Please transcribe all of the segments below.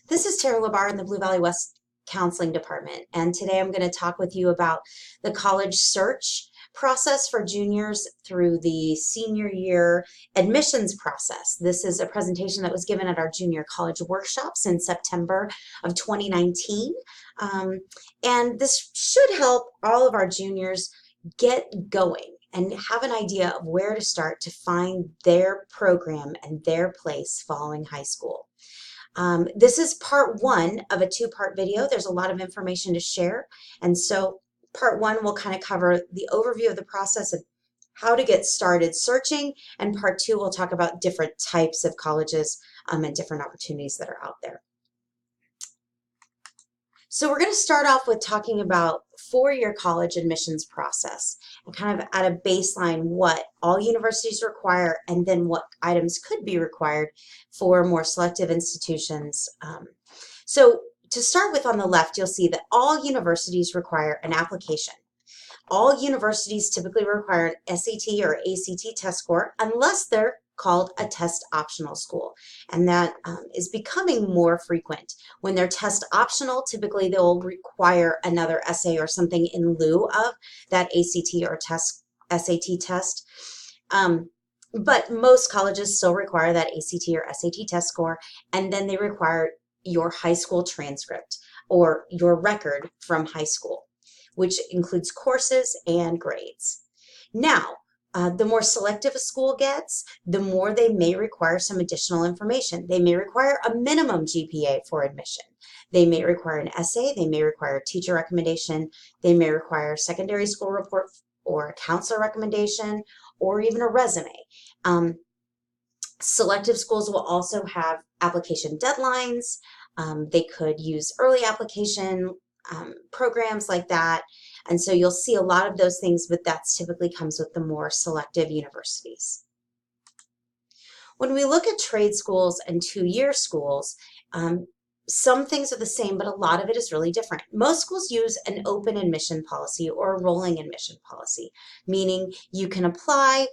This is Tara Labar in the Blue Valley West Counseling Department, and today I'm going to talk with you about the college search process for juniors through the senior year admissions process. This is a presentation that was given at our junior college workshops in September of 2019, and this should help all of our juniors get going and have an idea of where to start to find their program and their place following high school. This is part one of a two-part video. There's a lot of information to share. And so part one will kind of cover the overview of the process of how to get started searching. And part two will talk about different types of colleges and different opportunities that are out there. So we're going to start off with talking about four-year college admissions process and kind of at a baseline what all universities require and then what items could be required for more selective institutions. So to start with, on the left, you'll see that all universities require an application. All universities typically require an SAT or ACT test score unless they're called a test optional school, and that is becoming more frequent. When they're test optional, typically they'll require another essay or something in lieu of that ACT or SAT test. But most colleges still require that ACT or SAT test score, and then they require your high school transcript or your record from high school, which includes courses and grades. Now, the more selective a school gets, the more they may require some additional information. They may require a minimum GPA for admission. They may require an essay. They may require a teacher recommendation. They may require a secondary school report or a counselor recommendation or even a resume. Selective schools will also have application deadlines. They could use early application programs like that. And so you'll see a lot of those things, but that typically comes with the more selective universities. When we look at trade schools and two-year schools, some things are the same, but a lot of it is really different. Most schools use an open admission policy or a rolling admission policy, meaning you can apply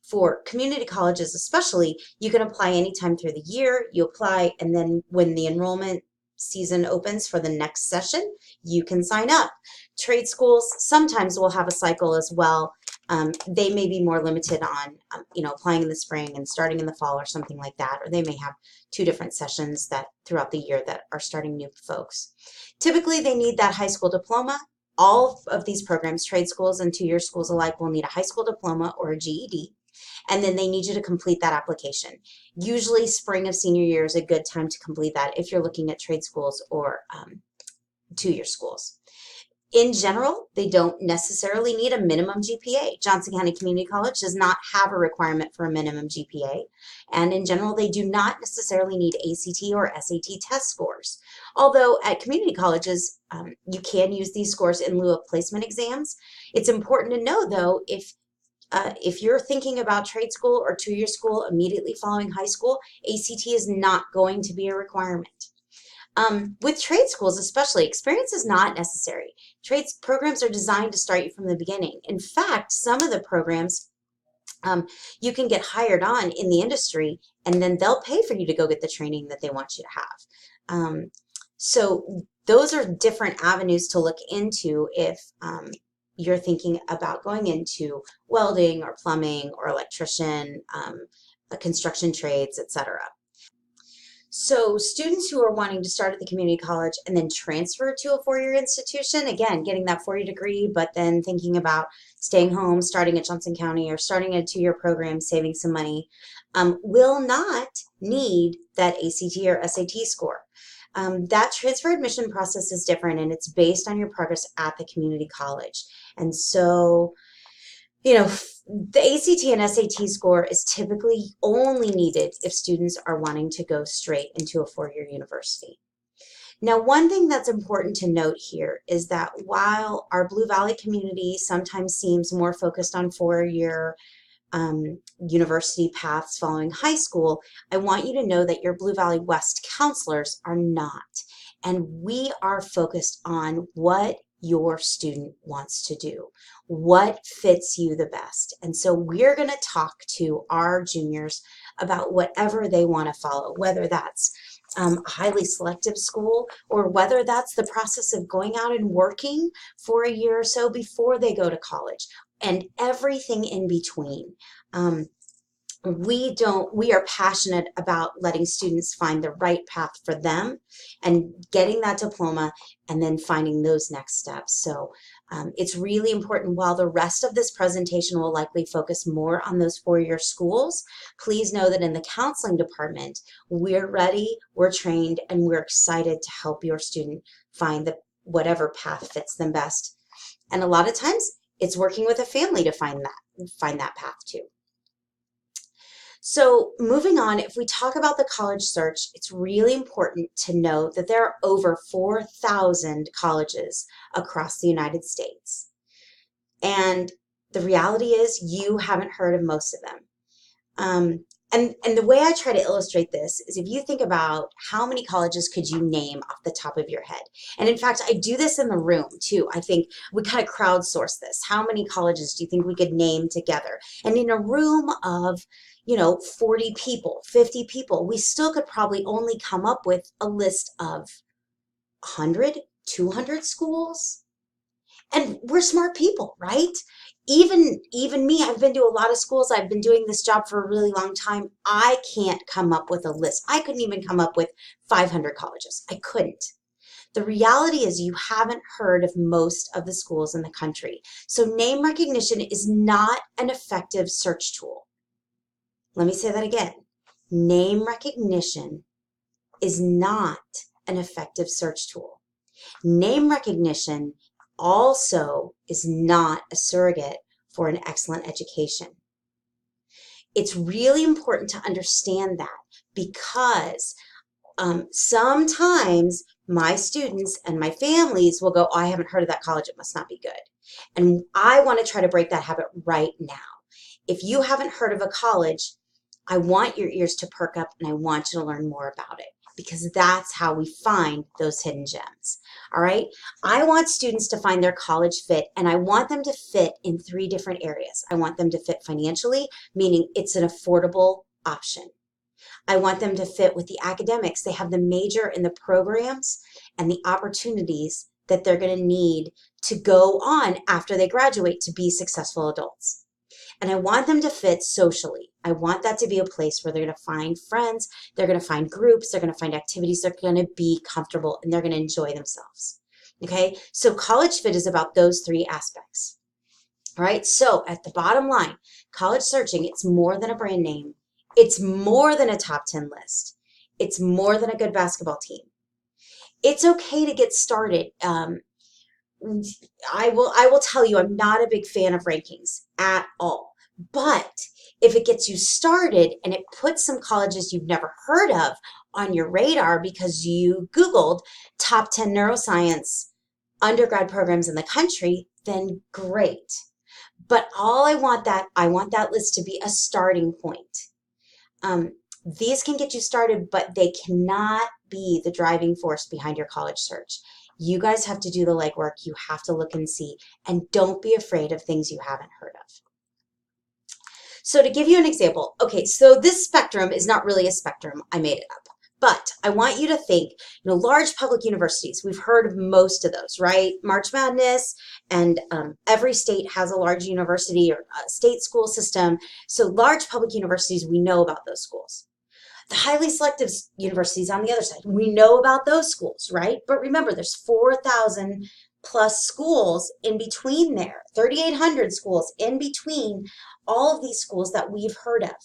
for community colleges especially, you can apply anytime through the year. You apply, and then when the enrollment season opens for the next session, you can sign up. Trade schools sometimes will have a cycle as well. They may be more limited on, applying in the spring and starting in the fall or something like that, or they may have two different sessions that throughout the year that are starting new folks. Typically, they need that high school diploma. All of these programs, trade schools and two-year schools alike, will need a high school diploma or a GED. And then they need you to complete that application. Usually spring of senior year is a good time to complete that if you're looking at trade schools or two-year schools. In general, they don't necessarily need a minimum GPA. Johnson County Community College does not have a requirement for a minimum GPA. And in general, they do not necessarily need ACT or SAT test scores. Although at community colleges, you can use these scores in lieu of placement exams. It's important to know, though, if you're thinking about trade school or two-year school immediately following high school, ACT is not going to be a requirement. With trade schools especially, experience is not necessary. Trades programs are designed to start you from the beginning. In fact, some of the programs you can get hired on in the industry, and then they'll pay for you to go get the training that they want you to have. So those are different avenues to look into if you're thinking about going into welding or plumbing or electrician, construction trades, etc. So students who are wanting to start at the community college and then transfer to a four-year institution, again, getting that four-year degree, but then thinking about staying home, starting at Johnson County or starting a two-year program, saving some money, will not need that ACT or SAT score. That transfer admission process is different, and it's based on your progress at the community college. And so, the ACT and SAT score is typically only needed if students are wanting to go straight into a four-year university. Now, one thing that's important to note here is that while our Blue Valley community sometimes seems more focused on four-year university paths following high school, I want you to know that your Blue Valley West counselors are not. And we are focused on what your student wants to do, what fits you the best. And so we're going to talk to our juniors about whatever they want to follow, whether that's a highly selective school, or whether that's the process of going out and working for a year or so before they go to college, and everything in between. Um, we are passionate about letting students find the right path for them and getting that diploma and then finding those next steps. So it's really important. While the rest of this presentation will likely focus more on those four-year schools, please know that in the counseling department, we're ready, we're trained, and we're excited to help your student find whatever path fits them best. And a lot of times it's working with a family to find that path too. So moving on, if we talk about the college search, it's really important to know that there are over 4,000 colleges across the United States. And the reality is you haven't heard of most of them. And the way I try to illustrate this is if you think about how many colleges could you name off the top of your head. And in fact, I do this in the room too. I think we kind of crowdsource this. How many colleges do you think we could name together? And in a room of 40 people, 50 people, we still could probably only come up with a list of 100, 200 schools. And we're smart people, right? Even me, I've been to a lot of schools. I've been doing this job for a really long time. I can't come up with a list. I couldn't even come up with 500 colleges. I couldn't. The reality is you haven't heard of most of the schools in the country. So name recognition is not an effective search tool. Let me say that again. Name recognition is not an effective search tool. Name recognition also is not a surrogate for an excellent education. It's really important to understand that because sometimes my students and my families will go, oh, I haven't heard of that college, it must not be good. And I want to try to break that habit right now. If you haven't heard of a college, I want your ears to perk up and I want you to learn more about it, because that's how we find those hidden gems. All right. I want students to find their college fit, and I want them to fit in 3 different areas. I want them to fit financially, meaning it's an affordable option. I want them to fit with the academics. They have the major in the programs and the opportunities that they're going to need to go on after they graduate to be successful adults. And I want them to fit socially. I want that to be a place where they're going to find friends, they're going to find groups, they're going to find activities, they're going to be comfortable, and they're going to enjoy themselves. Okay, so college fit is about those 3 aspects. All right, so at the bottom line, college searching, it's more than a brand name. It's more than a top 10 list. It's more than a good basketball team. It's okay to get started. I will tell you, I'm not a big fan of rankings at all. But if it gets you started and it puts some colleges you've never heard of on your radar because you Googled top 10 neuroscience undergrad programs in the country, then great. But I want that list to be a starting point. These can get you started, but they cannot be the driving force behind your college search. You guys have to do the legwork. You have to look and see, and don't be afraid of things you haven't heard of. So to give you an example, okay, so this spectrum is not really a spectrum. I made it up. But I want you to think, large public universities, we've heard of most of those, right? March Madness, and every state has a large university or a state school system. So large public universities, we know about those schools. The highly selective universities on the other side, we know about those schools, right? But remember, there's 4,000 plus schools in between there, 3,800 schools in between all of these schools that we've heard of.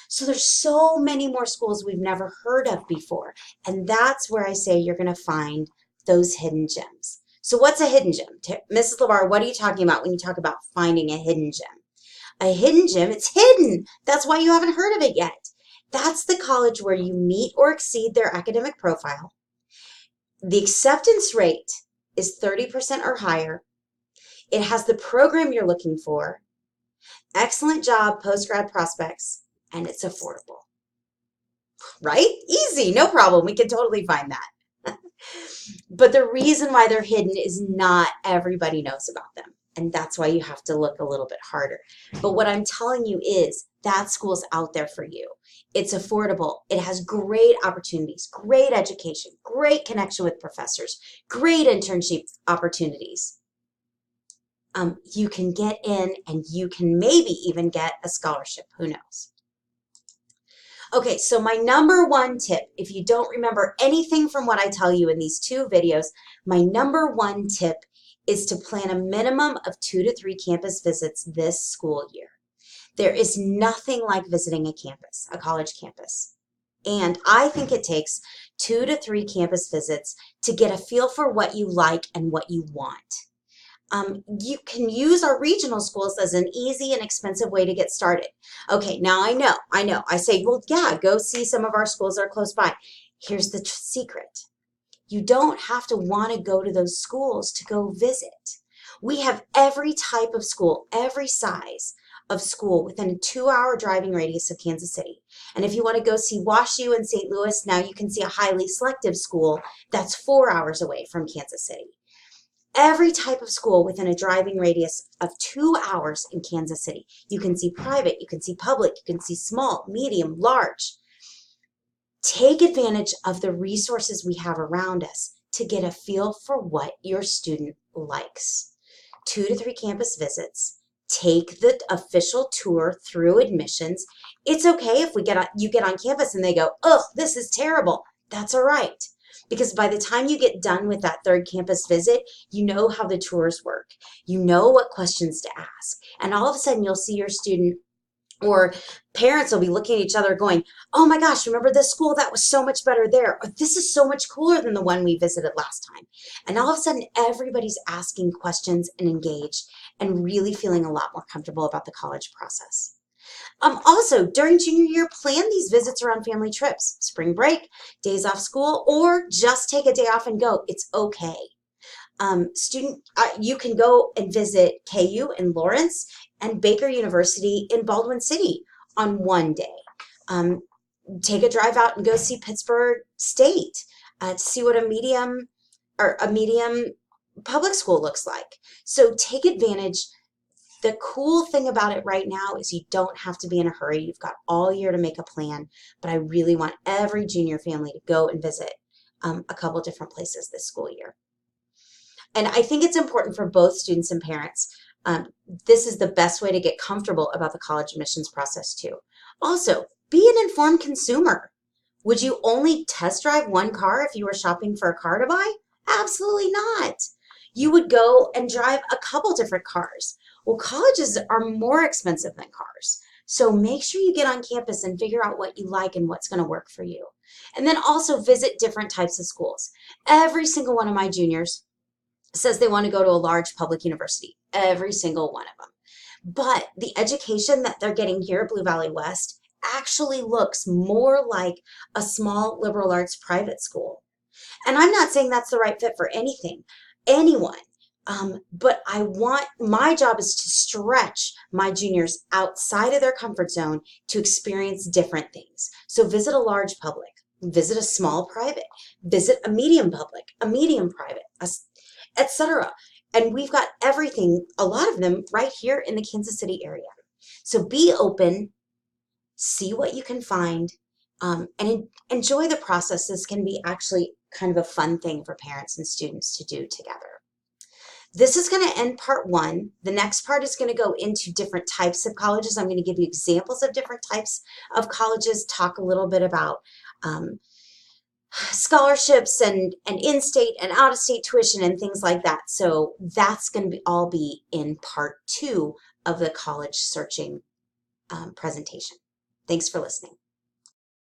So there's so many more schools we've never heard of before. And that's where I say you're going to find those hidden gems. So what's a hidden gem? Mrs. LeVar, what are you talking about when you talk about finding a hidden gem? A hidden gem, it's hidden. That's why you haven't heard of it yet. That's the college where you meet or exceed their academic profile. The acceptance rate is 30% or higher. It has the program you're looking for, excellent job, post-grad prospects, and it's affordable. Right? Easy, no problem. We can totally find that. But the reason why they're hidden is not everybody knows about them. And that's why you have to look a little bit harder. But what I'm telling you is that school's out there for you. It's affordable. It has great opportunities, great education, great connection with professors, great internship opportunities. You can get in and you can maybe even get a scholarship. Who knows? Okay, so my number one tip, if you don't remember anything from what I tell you in these two videos, my number one tip is to plan a minimum of 2 to 3 campus visits this school year. There is nothing like visiting a campus, a college campus. And I think it takes 2 to 3 campus visits to get a feel for what you like and what you want. You can use our regional schools as an easy and expensive way to get started. Okay, now I know. I say, well, yeah, go see some of our schools that are close by. Here's the secret. You don't have to want to go to those schools to go visit. We have every type of school, every size of school within a 2-hour driving radius of Kansas City. And if you want to go see WashU in St. Louis, now you can see a highly selective school that's 4 hours away from Kansas City. Every type of school within a driving radius of 2 hours in Kansas City. You can see private, you can see public, you can see small, medium, large. Take advantage of the resources we have around us to get a feel for what your student likes. 2 to 3 campus visits. Take the official tour through admissions. It's okay if you get on campus and they go, "Oh, this is terrible." That's all right. Because by the time you get done with that 3rd campus visit, you know how the tours work. You know what questions to ask. And all of a sudden you'll see your student, or parents will be looking at each other going, "Oh my gosh, remember this school? That was so much better there." Or, "This is so much cooler than the one we visited last time." And all of a sudden everybody's asking questions and engaged and really feeling a lot more comfortable about the college process. Also, during junior year, plan these visits around family trips, spring break, days off school, or just take a day off and go. It's okay. You can go and visit KU in Lawrence and Baker University in Baldwin City on one day. Take a drive out and go see Pittsburgh State to see what a medium public school looks like. So take advantage. The cool thing about it right now is you don't have to be in a hurry. You've got all year to make a plan, but I really want every junior family to go and visit a couple different places this school year. And I think it's important for both students and parents. This is the best way to get comfortable about the college admissions process too. Also, be an informed consumer. Would you only test drive one car if you were shopping for a car to buy? Absolutely not. You would go and drive a couple different cars. Well, colleges are more expensive than cars. So make sure you get on campus and figure out what you like and what's going to work for you. And then also visit different types of schools. Every single one of my juniors says they want to go to a large public university. Every single one of them. But the education that they're getting here at Blue Valley West actually looks more like a small liberal arts private school. And I'm not saying that's the right fit for anyone. But my job is to stretch my juniors outside of their comfort zone to experience different things. So visit a large public, visit a small private, visit a medium public, a medium private, etc. And we've got everything, a lot of them right here in the Kansas City area. So be open, see what you can find, and enjoy the process. This can be actually kind of a fun thing for parents and students to do together. This is going to end part 1. The next part is going to go into different types of colleges. I'm going to give you examples of different types of colleges, talk a little bit about scholarships and in-state and out-of-state tuition and things like that. So that's going to all be in part 2 of the college searching presentation. Thanks for listening.